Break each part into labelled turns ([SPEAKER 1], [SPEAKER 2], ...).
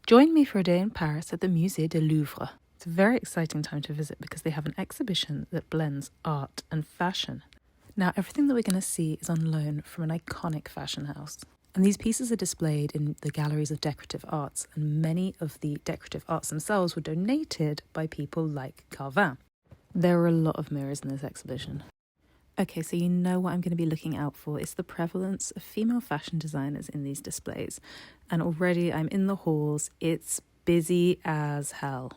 [SPEAKER 1] Join me for a day in Paris at the Musée de Louvre. It's a very exciting time to visit because they have an exhibition that blends art and fashion. Now, everything that we're going to see is on loan from an iconic fashion house. And these pieces are displayed in the galleries of decorative arts, and many of the decorative arts themselves were donated by people like Carvin. There are a lot of mirrors in this exhibition. Okay, so you know what I'm going to be looking out for. It's the prevalence of female fashion designers in these displays. And already I'm in the halls. It's busy as hell.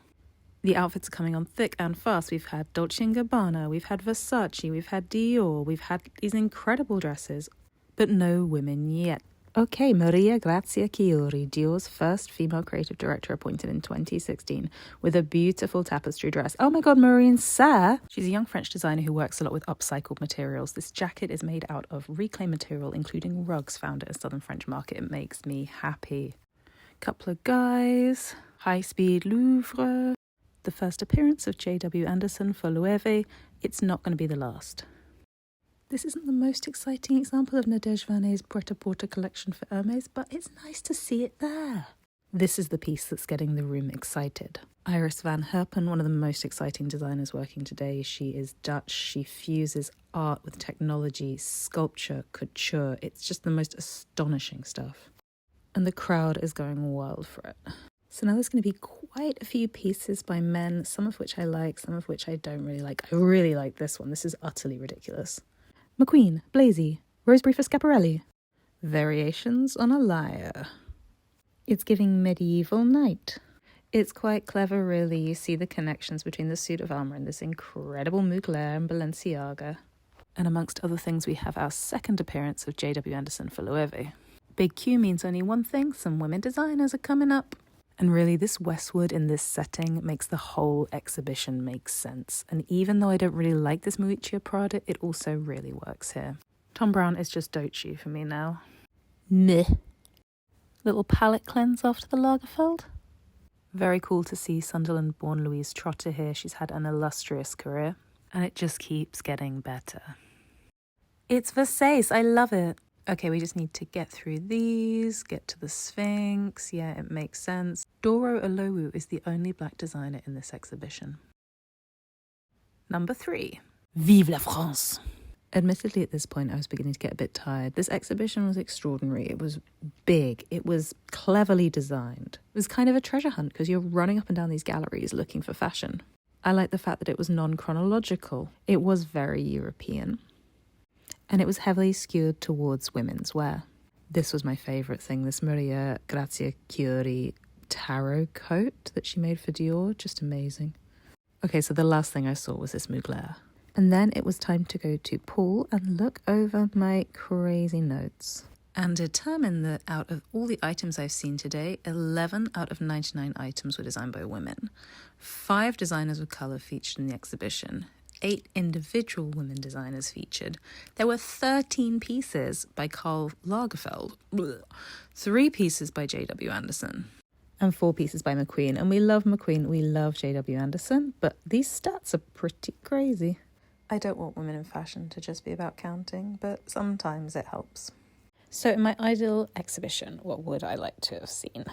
[SPEAKER 1] The outfits are coming on thick and fast. We've had Dolce & Gabbana, we've had Versace, we've had Dior, we've had these incredible dresses, but no women yet. Okay, Maria Grazia Chiuri, Dior's first female creative director appointed in 2016, with a beautiful tapestry dress. Oh my god, Maureen Serre! She's a young French designer who works a lot with upcycled materials. This jacket is made out of reclaimed material, including rugs found at a southern French market. It makes me happy. Couple of guys, high-speed Louvre, the first appearance of J.W. Anderson for Loewe. It's not going to be the last. This isn't the most exciting example of Nadège Vanet's Pret-a-Porter collection for Hermès, but it's nice to see it there. This is the piece that's getting the room excited. Iris van Herpen, one of the most exciting designers working today. She is Dutch. She fuses art with technology, sculpture, couture. It's just the most astonishing stuff. And the crowd is going wild for it. So now there's going to be quite a few pieces by men, some of which I like, some of which I don't really like. I really like this one. This is utterly ridiculous. McQueen, Blazy, Rosebery for Schiaparelli. Variations on a lyre. It's giving medieval knight. It's quite clever, really. You see the connections between the suit of armour and this incredible Mugler and Balenciaga. And amongst other things, we have our second appearance of J.W. Anderson for Loewe. Big Q means only one thing: some women designers are coming up. And really, this Westwood in this setting makes the whole exhibition make sense. And even though I don't really like this Miuccia Prada, it also really works here. Tom Brown is just Dochi for me now. Meh. Little palette cleanse after the Lagerfeld. Very cool to see Sunderland-born Louise Trotter here. She's had an illustrious career. And it just keeps getting better. It's Versace. I love it. Okay, we just need to get through these, get to the Sphinx. Yeah, it makes sense. Doro Olowu is the only black designer in this exhibition. Number 3. Vive la France! Admittedly, at this point, I was beginning to get a bit tired. This exhibition was extraordinary. It was big. It was cleverly designed. It was kind of a treasure hunt because you're running up and down these galleries looking for fashion. I like the fact that it was non-chronological. It was very European. And it was heavily skewed towards women's wear. This was my favourite thing, this Maria Grazia Chiuri tarot coat that she made for Dior, just amazing. Okay, so the last thing I saw was this Mugler. And then it was time to go to Paul and look over my crazy notes. And determine that out of all the items I've seen today, 11 out of 99 items were designed by women. 5 designers of colour featured in the exhibition. 8 individual women designers featured. There were 13 pieces by Karl Lagerfeld, 3 pieces by J.W. Anderson, and 4 pieces by McQueen. And we love McQueen, we love J.W. Anderson, but these stats are pretty crazy. I don't want women in fashion to just be about counting, but sometimes it helps. So in my ideal exhibition, what would I like to have seen?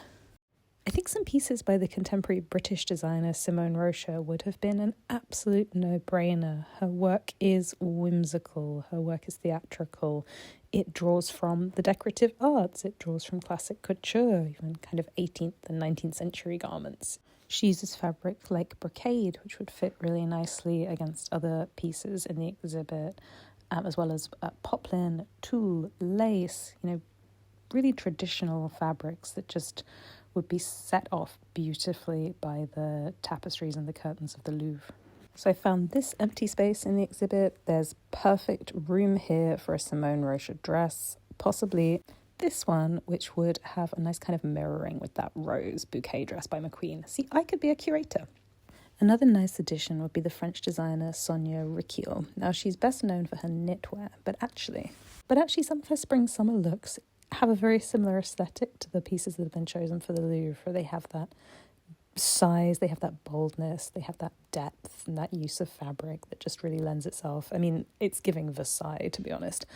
[SPEAKER 1] I think some pieces by the contemporary British designer Simone Rocha would have been an absolute no-brainer. Her work is whimsical, her work is theatrical. It draws from the decorative arts, it draws from classic couture, even kind of 18th and 19th century garments. She uses fabric like brocade, which would fit really nicely against other pieces in the exhibit, as well as poplin, tulle, lace, really traditional fabrics that just would be set off beautifully by the tapestries and the curtains of the Louvre. So I found this empty space in the exhibit. There's perfect room here for a Simone Rocha dress, possibly this one, which would have a nice kind of mirroring with that rose bouquet dress by McQueen. See, I could be a curator. Another nice addition would be the French designer Sonia Rykiel. Now, she's best known for her knitwear, but actually some of her spring-summer looks have a very similar aesthetic to the pieces that have been chosen for the Louvre. They have that size, they have that boldness, they have that depth and that use of fabric that just really lends itself. I mean, it's giving Versailles, to be honest.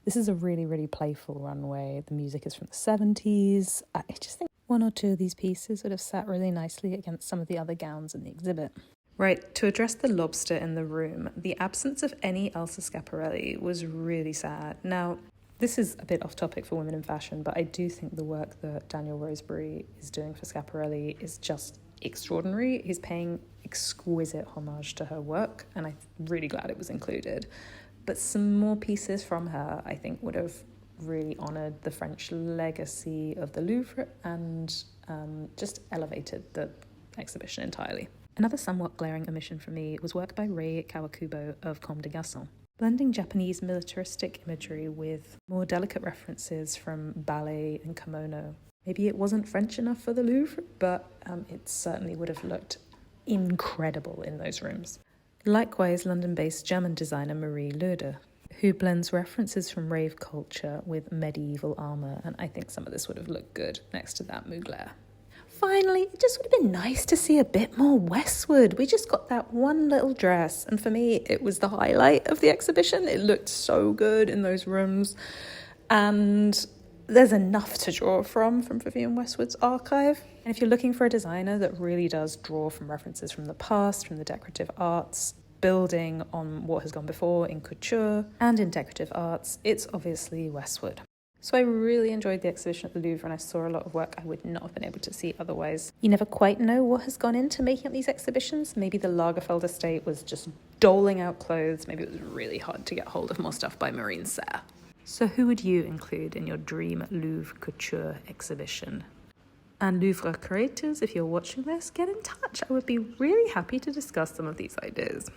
[SPEAKER 1] This is a really, really playful runway. The music is from the 70s. I just think One or two of these pieces would have sat really nicely against some of the other gowns in the exhibit. Right, to address the lobster in the room, the absence of any Elsa Schiaparelli was really sad. Now, this is a bit off topic for women in fashion, but I do think the work that Daniel Roseberry is doing for Schiaparelli is just extraordinary. He's paying exquisite homage to her work, and I'm really glad it was included. But some more pieces from her, I think, would have really honoured the French legacy of the Louvre and just elevated the exhibition entirely. Another somewhat glaring omission for me was work by Rei Kawakubo of Comme des Garçons, blending Japanese militaristic imagery with more delicate references from ballet and kimono. Maybe it wasn't French enough for the Louvre, but it certainly would have looked incredible in those rooms. Likewise, London-based German designer Marie Loeder, who blends references from rave culture with medieval armour, and I think some of this would have looked good next to that Mugler. Finally, it just would have been nice to see a bit more Westwood. We just got that one little dress, and for me, it was the highlight of the exhibition. It looked so good in those rooms, and there's enough to draw from Vivienne Westwood's archive. And if you're looking for a designer that really does draw from references from the past, from the decorative arts, building on what has gone before in couture and in decorative arts, it's obviously Westwood. So I really enjoyed the exhibition at the Louvre, and I saw a lot of work I would not have been able to see otherwise. You never quite know what has gone into making up these exhibitions. Maybe the Lagerfeld estate was just doling out clothes. Maybe it was really hard to get hold of more stuff by Marine Serre. So who would you include in your dream Louvre couture exhibition? And Louvre creators, if you're watching this, get in touch. I would be really happy to discuss some of these ideas.